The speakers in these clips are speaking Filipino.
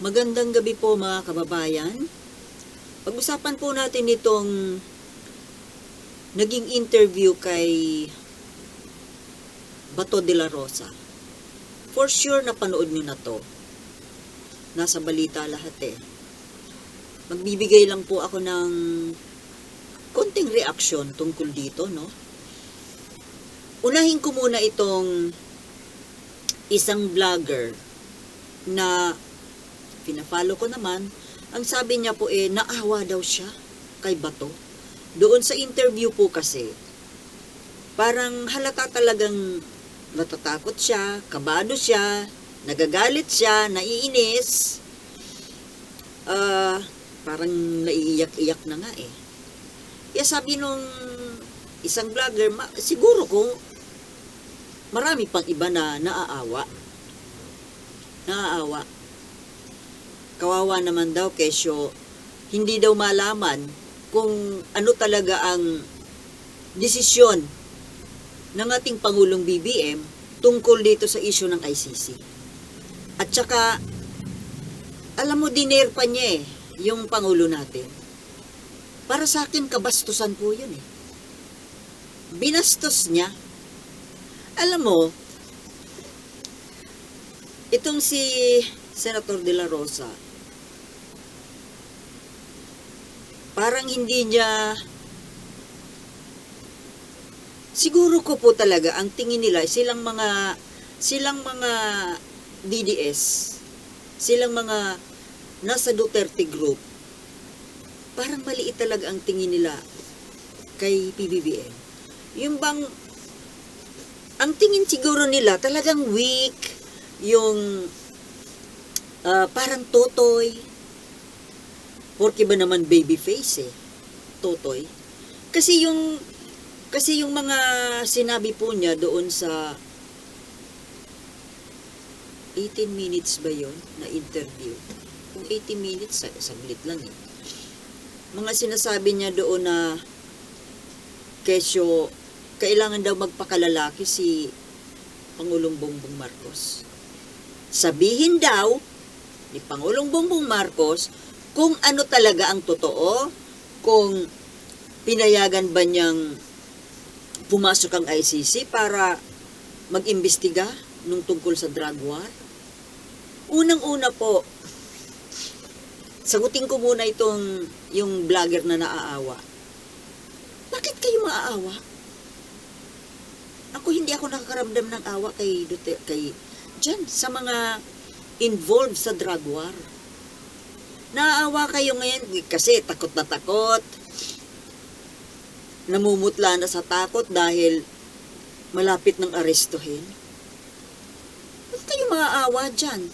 Magandang gabi po mga kababayan. Pag-usapan po natin itong naging interview kay Bato de la Rosa. For sure napanood nyo na to. Nasa balita lahat eh. Magbibigay lang po ako ng konting reaksyon tungkol dito, no? Unahin ko muna itong isang vlogger na pina-follow ko naman. Ang sabi niya po naawa daw siya kay Bato. Doon sa interview po kasi, parang halata talagang natatakot siya, kabado siya, nagagalit siya, naiinis. Parang naiiyak-iyak na nga eh. Kaya sabi nung isang vlogger, siguro kung marami pang iba na naaawa. Kawawa naman daw kesyo hindi daw malaman kung ano talaga ang desisyon ng ating Pangulong BBM tungkol dito sa issue ng ICC. At saka, alam mo, dinerpa niya yung Pangulo natin. Para sa akin, kabastusan po yun eh. Binastos niya. Alam mo, itong si Senator De La Rosa, parang hindi niya, siguro ko po talaga, ang tingin nila, silang mga DDS, silang mga nasa Duterte group, parang maliit talaga ang tingin nila kay PBBM. Yung bang, ang tingin siguro nila talagang weak, yung parang totoy. Porque ba naman baby face totoy. Kasi yung mga sinabi po niya doon sa 18 minutes ba yon na interview. Kung 18 minutes, saglit lang eh. Mga sinasabi niya doon na kesyo kailangan daw magpakalalaki si Pangulong Bongbong Marcos. Sabihin daw ni Pangulong Bongbong Marcos kung ano talaga ang totoo, kung pinayagan ba niyang pumasok ang ICC para mag-imbestiga nung tungkol sa drug war. Unang-una po, sagutin ko muna yung vlogger na naaawa. Bakit kayo maaawa? Hindi ako nakakaramdam ng awa kay dyan, sa mga involved sa drug war. Naaawa kayo ngayon kasi takot na takot. Namumutla na sa takot dahil malapit ng arestuhin. Bakit kayo maaawa dyan?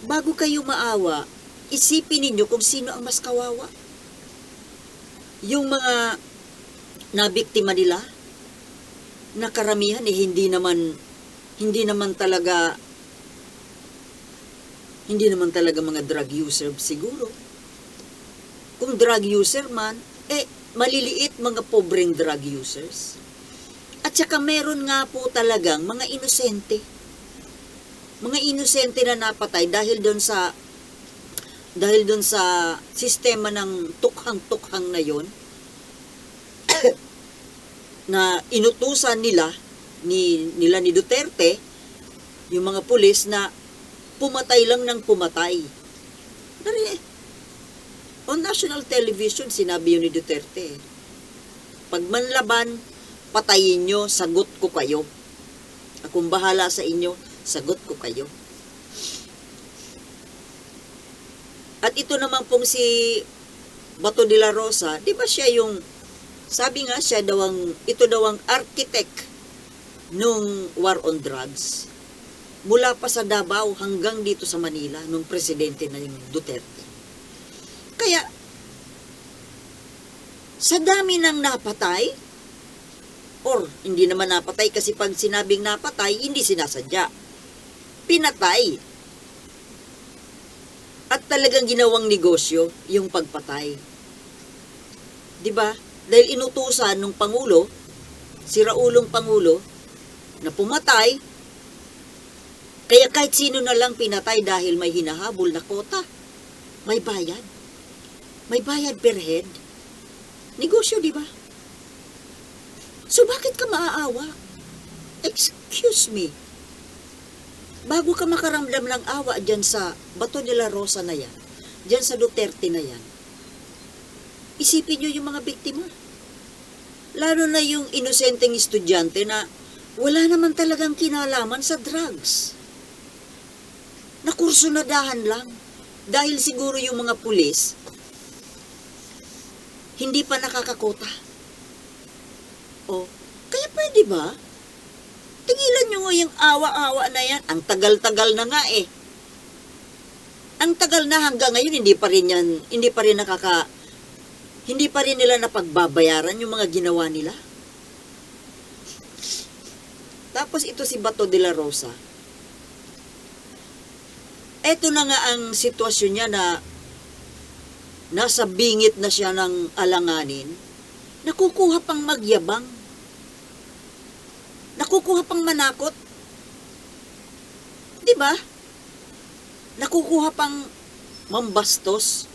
Bago kayo maawa, isipin ninyo kung sino ang mas kawawa. Yung mga nabiktima nila, na karamihan hindi naman talaga mga drug user siguro. Kung drug user man, maliliit mga pobreng drug users. At saka meron nga po talagang mga inosente. Mga inosente na napatay dahil doon sa sistema ng tukhang-tukhang na yon na inutusan nila ni Duterte, yung mga pulis na pumatay lang ng pumatay. On national television, sinabi yun ni Duterte. Pag manlaban, patayin nyo, sagot ko kayo. Akong bahala sa inyo, sagot ko kayo. At ito naman pong si Bato de la Rosa, di ba siya yung, sabi nga siya ito daw ang architect nung war on drugs. Mula pa sa Davao hanggang dito sa Manila, nung presidente na yung Duterte. Kaya, sa dami ng napatay, or hindi naman napatay kasi pag sinabing napatay, hindi sinasadya. Pinatay. At talagang ginawang negosyo yung pagpatay. 'Di ba? Dahil inutusan ng Pangulo, si Raulong Pangulo, na pumatay Kaya kahit sino na lang pinatay dahil may hinahabol na kota, may bayad. May bayad per head. Negosyo, di ba? So bakit ka maaawa? Excuse me. Bago ka makaramdam ng awa dyan sa Bato de la Rosa na yan, dyan sa Duterte na yan, isipin nyo yung mga biktima. Lalo na yung inosenteng estudyante na wala naman talagang kinalaman sa drugs. Nakursunadahan lang. Dahil siguro yung mga pulis, hindi pa nakakakota. O, kaya pwede ba? Tigilan nyo nga yung awa-awa na yan. Ang tagal-tagal na nga eh. Ang tagal na hanggang ngayon, hindi pa rin nila napagbabayaran yung mga ginawa nila. Tapos ito si Bato de la Rosa. Eto na nga ang sitwasyon niya na nasa bingit na siya ng alanganin, nakukuha pang magyabang. Nakukuha pang manakot. Di ba? Nakukuha pang mambastos.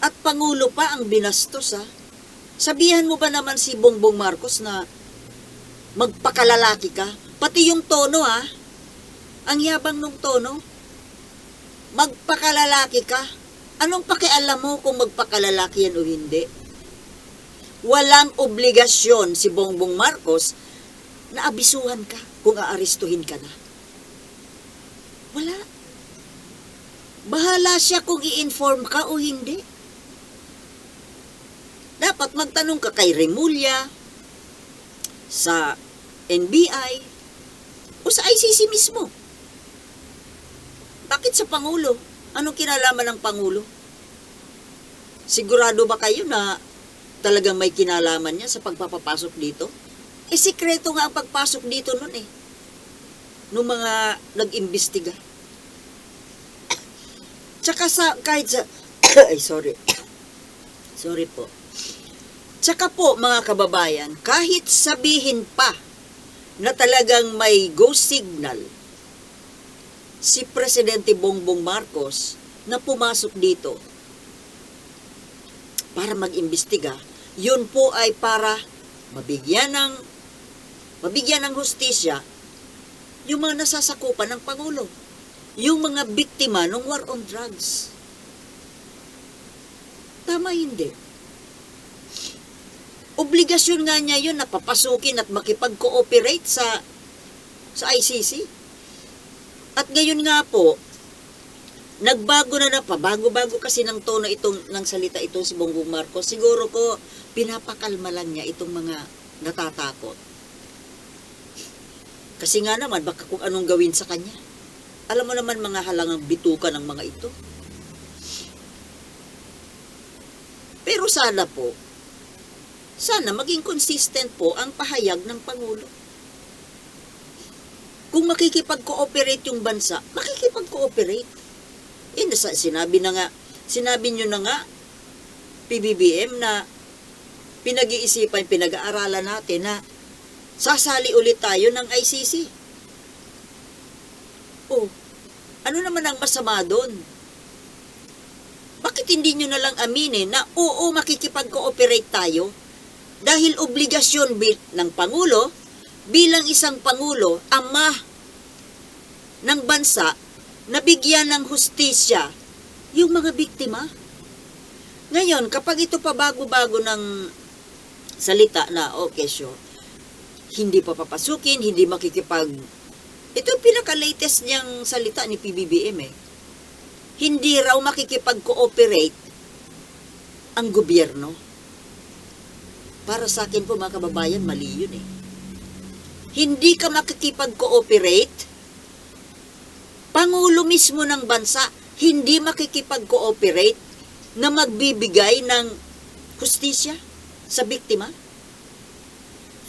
At Pangulo pa ang binastos, ha? Sabihan mo ba naman si Bongbong Marcos na magpakalalaki ka? Pati yung tono, ha? Ang yabang ng tono. Magpakalalaki ka. Anong pakialam mo kung magpakalalaki yan o hindi? Walang obligasyon si Bongbong Marcos na abisuhan ka kung aarestuhin ka na. Wala. Bahala siya kung i-inform ka o hindi. Dapat magtanong ka kay Remulla, sa NBI, o sa ICC mismo. Bakit sa Pangulo? Anong kinalaman ng Pangulo? Sigurado ba kayo na talagang may kinalaman niya sa pagpapapasok dito? Eh, sikreto nga ang pagpasok dito nun eh. Nung mga nag-imbestiga. Tsaka kahit sa, ay sorry. Sorry po. Tsaka po mga kababayan, kahit sabihin pa na talagang may go signal si Presidente Bongbong Marcos na pumasok dito para mag-imbestiga, yun po ay para mabigyan ng hustisya yung mga nasasakupan ng Pangulo, yung mga biktima ng war on drugs. Tama hindi? Obligasyon nga niya yun na papasukin at makipag-cooperate sa ICC. At ngayon nga po, nagbago na pabago-bago kasi ng tono ng salita itong si Bongbong Marcos. Siguro ko, pinapakalma lang niya itong mga natatakot. Kasi nga naman, baka kung anong gawin sa kanya. Alam mo naman mga halangang bituka ng mga ito. Pero sana maging consistent po ang pahayag ng Pangulo. Kung makikipag-cooperate yung bansa, makikipag-cooperate. Sinabi nyo na nga, PBBM na pinag-iisipan, pinag-aaralan natin na sasali ulit tayo ng ICC. Oh, ano naman ang masama doon? Bakit hindi nyo na lang aminin na oo, makikipag-cooperate tayo? Dahil obligasyon ng Pangulo, bilang isang Pangulo, ama ng bansa, na bigyan ng hustisya yung mga biktima. Ngayon, kapag ito pa bago-bago ng salita na, okay, sure, hindi pa papasukin, hindi makikipag... Ito yung pinaka-latest niyang salita ni PBBM eh. Hindi raw makikipag-cooperate ang gobyerno. Para sa akin po mga kababayan, mali yun eh. Hindi ka makikipag-cooperate, Pangulo mismo ng bansa, hindi makikipag-cooperate na magbibigay ng hustisya sa biktima?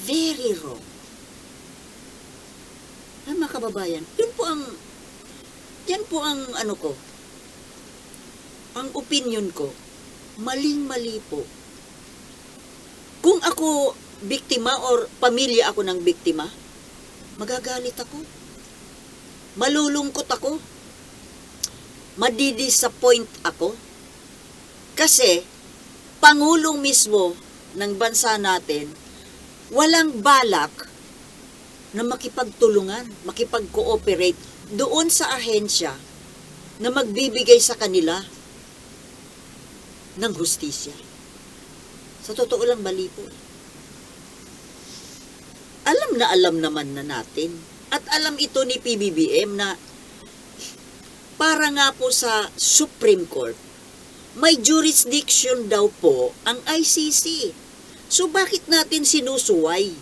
Very wrong. Mga kababayan, yan po ang ang opinion ko, maling-mali po. Kung ako biktima or pamilya ako ng biktima, magagalit ako. malulungkot ako. Madidisappoint ako. Kasi, Pangulong mismo ng bansa natin, walang balak na makipagtulungan, makipag-cooperate doon sa ahensya na magbibigay sa kanila ng hustisya. Sa totoo lang, mali po. Alam naman na natin. At alam ito ni PBBM na para nga po sa Supreme Court, may jurisdiction daw po ang ICC. So bakit natin sinusuway?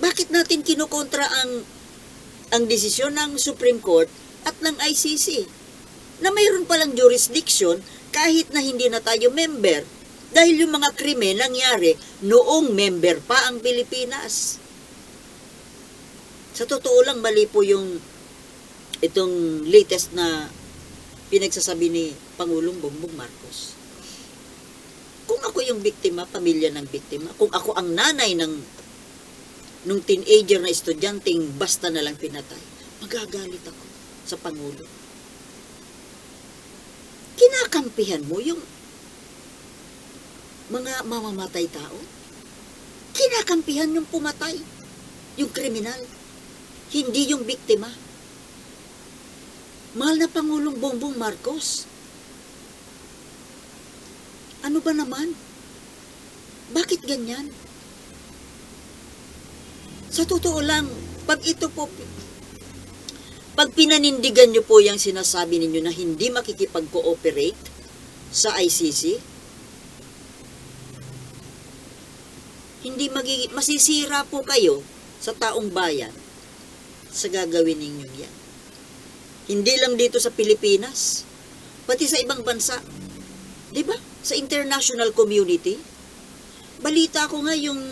Bakit natin kinukontra ang desisyon ng Supreme Court at ng ICC? Na mayroon palang jurisdiction kahit na hindi na tayo member. Dahil yung mga krimen nangyari noong member pa ang Pilipinas. Sa totoo lang, mali po itong latest na pinagsasabi ni Pangulong Bongbong Marcos. Kung ako yung biktima, pamilya ng biktima, kung ako ang nanay nung teenager na estudyanteng basta na lang pinatay, magagalit ako sa Pangulo. Kinakampihan mo yung mga mamamatay tao. Kinakampihan yung pumatay, yung kriminal, hindi yung biktima. Mahal na Pangulong Bongbong Marcos, ano ba naman? Bakit ganyan? Sa totoo lang, pag pinanindigan nyo po yung sinasabi ninyo na hindi makikipag-cooperate sa ICC, hindi masisira po kayo sa taong bayan sa gagawin ninyo yan. Hindi lang dito sa Pilipinas, pati sa ibang bansa. Diba? Sa international community. Balita ko nga yung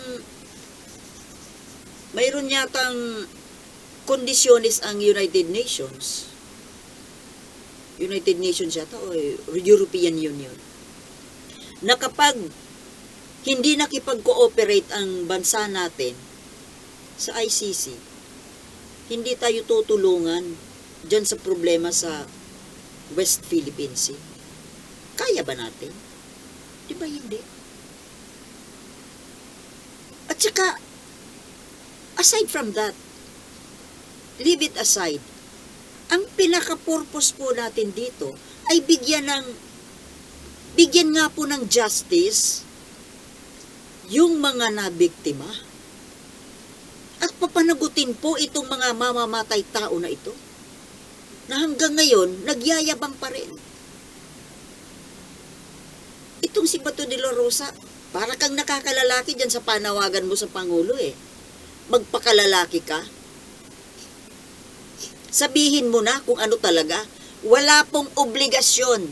mayroon yatang kondisyones ang United Nations. United Nations yata o European Union. Na kapag hindi nakipag-cooperate ang bansa natin sa ICC, hindi tayo tutulungan dyan sa problema sa West Philippine Sea. Kaya ba natin? Di ba hindi? At saka, aside from that, leave it aside, ang pinaka-purpose po natin dito ay bigyan nga po ng justice yung mga nabiktima at papanagutin po itong mga mamamatay tao na ito na hanggang ngayon nagyayabang pa rin. Itong si Bato de la Rosa, para kang nakakalalaki dyan sa panawagan mo sa Pangulo eh. Magpakalalaki ka. Sabihin mo na kung ano talaga. Wala pong obligasyon.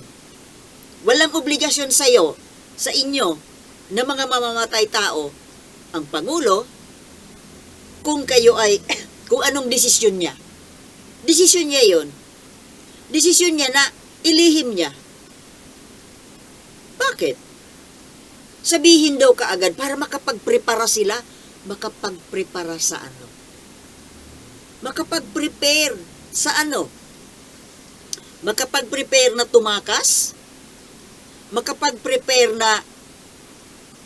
Walang obligasyon sa'yo, sa inyo, na mga mamamatay tao, ang Pangulo, kung kayo ay, kung anong desisyon niya. Desisyon niya yon. Desisyon niya na ilihim niya. Bakit? Sabihin daw kaagad para makapagprepara sila. Makapagprepara sa ano? Makapag-prepare sa ano? Makapag-prepare na tumakas? Makapag-prepare na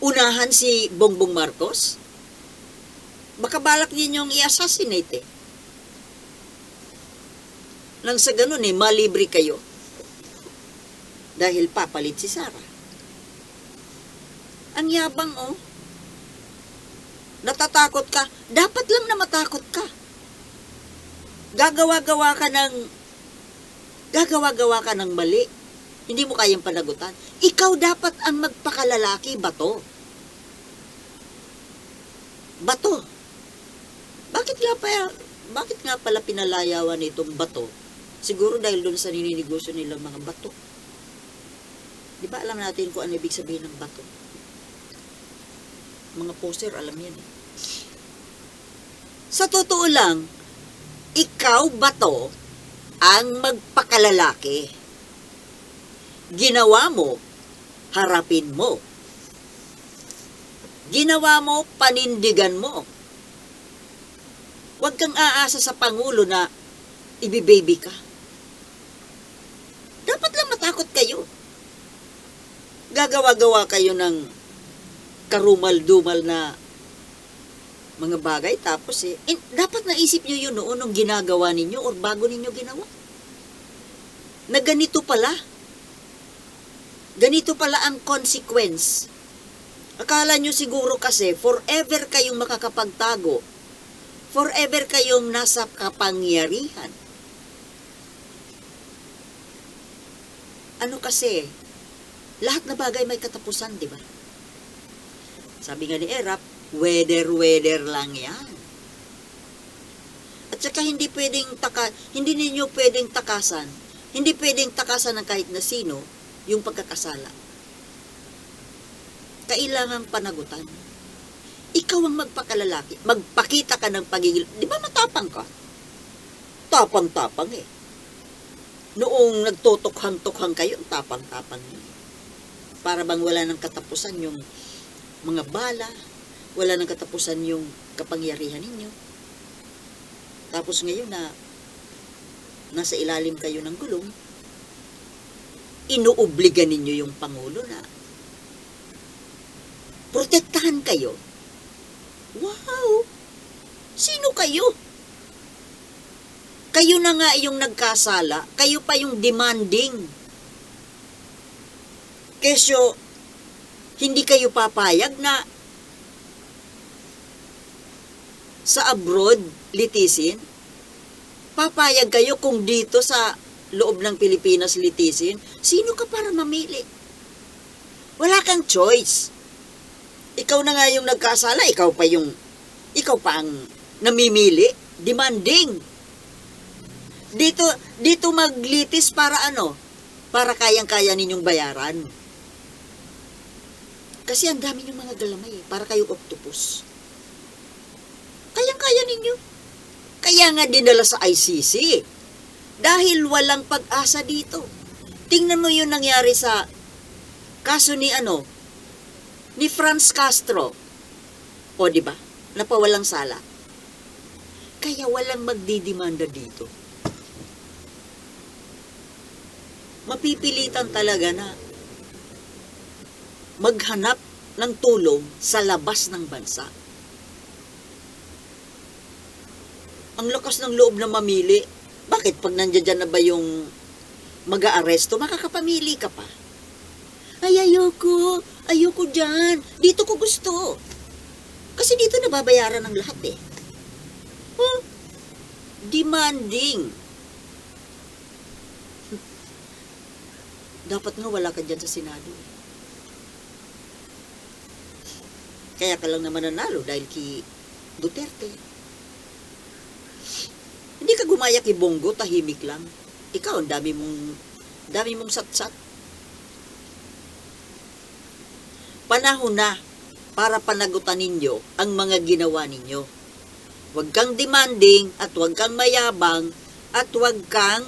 unahan si Bongbong Marcos? Makabalak ninyong i-assassinate eh. Nang sa ganun eh, malibre kayo. Dahil papalit si Sara. Ang yabang oh. Natatakot ka. Dapat lang na matakot ka. Gagawa-gawa ka ng mali. Hindi mo kayang panagutan. Ikaw dapat ang magpakalalaki, Bato. Bato. Bakit nga pala pinalayawan itong Bato? Siguro dahil doon sa nininegosyo nilang mga bato. Di ba alam natin kung ano ibig sabihin ng bato? Mga poster, alam yan eh. Sa totoo lang, ikaw, Bato, ang magpakalalaki. Ginawa mo, harapin mo. Ginawa mo, panindigan mo. Huwag kang aasa sa Pangulo na ibibaby ka. Dapat lang matakot kayo. Gagawa-gawa kayo ng karumal-dumal na mga bagay, tapos dapat naisip nyo yun noon nung ginagawa ninyo or bago ninyo ginawa. Na ganito pala ang consequence. Akala nyo siguro kasi forever kayong makakapagtago, forever kayong nasa kapangyarihan. Ano kasi, lahat na bagay may katapusan, di ba? Sabi nga ni Erap, weather lang yan. At saka hindi ninyo pwedeng takasan, hindi pwedeng takasan ng kahit na sino yung pagkakasala. Kailangang panagutan. Ikaw ang magpakalalaki, magpakita ka ng pagiging, di ba matapang ka? Tapang-tapang eh. Noong nagtutukhang-tukhang kayo, tapang-tapang eh. Para bang wala nang katapusan yung mga bala, wala nang katapusan yung kapangyarihan ninyo. Tapos ngayon na nasa ilalim kayo ng gulong, inuobliga ninyo yung Pangulo na protektahan kayo. Wow! Sino kayo? Kayo na nga yung nagkasala, kayo pa yung demanding. Kesyo, hindi kayo papayag na sa abroad litisin? Papayag kayo kung dito sa loob ng Pilipinas litisin? Sino ka para mamili? Wala kang choice. Ikaw na nga yung nagkasala, ikaw pa ang namimili, demanding. Dito maglitis para ano? Para kayang-kaya ninyong bayaran. Kasi ang dami yung mga galamay para kayo octopus. Kayang-kaya ninyo. Kaya nga dinala sa ICC. Dahil walang pag-asa dito. Tingnan mo yung nangyari sa kaso ni Franz Castro. O di ba? Napawalang sala. Kaya walang magdidemanda dito. Mapipilitan talaga na maghanap ng tulong sa labas ng bansa. Ang lakas ng loob na mamili. Bakit pag nandiyan na ba yung mag-aaresto, makakapamili ka pa? Ay, ayoko dyan. Dito ko gusto. Kasi dito nababayaran ng lahat eh. Demanding. Dapat nga wala ka dyan sa Senado. Kaya ka lang naman nanalo dahil kay Duterte. Hindi ka gumaya kay Bongo, tahimik lang. Ikaw, ang dami mong satsat. Panahon na para panagutan ninyo ang mga ginawa ninyo. Huwag kang demanding at huwag kang mayabang at huwag kang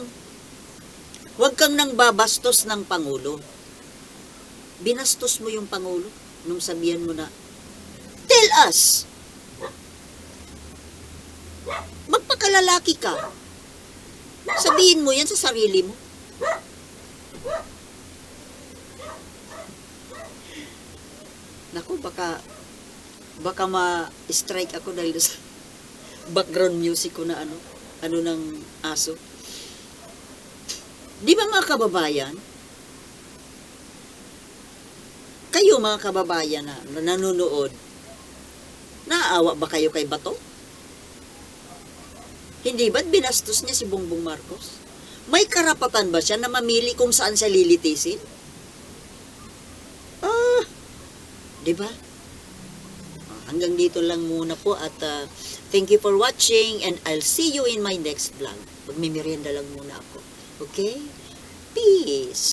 nang babastos ng Pangulo. Binastos mo yung Pangulo nung sabihan mo na, tell us! Magpakalalaki ka. Sabihin mo yan sa sarili mo. Naku, baka ma-strike ako dahil sa background music ko na ano ng aso. Di ba mga kababayan? Kayo mga kababayan na nanonood, naaawa ba kayo kay Bato? Hindi ba't binastos niya si Bongbong Marcos? May karapatan ba siya na mamili kung saan siya lilitisin? Di ba? Hanggang dito lang muna po at thank you for watching and I'll see you in my next vlog. Magmimerienda lang muna ako. Okay? Peace!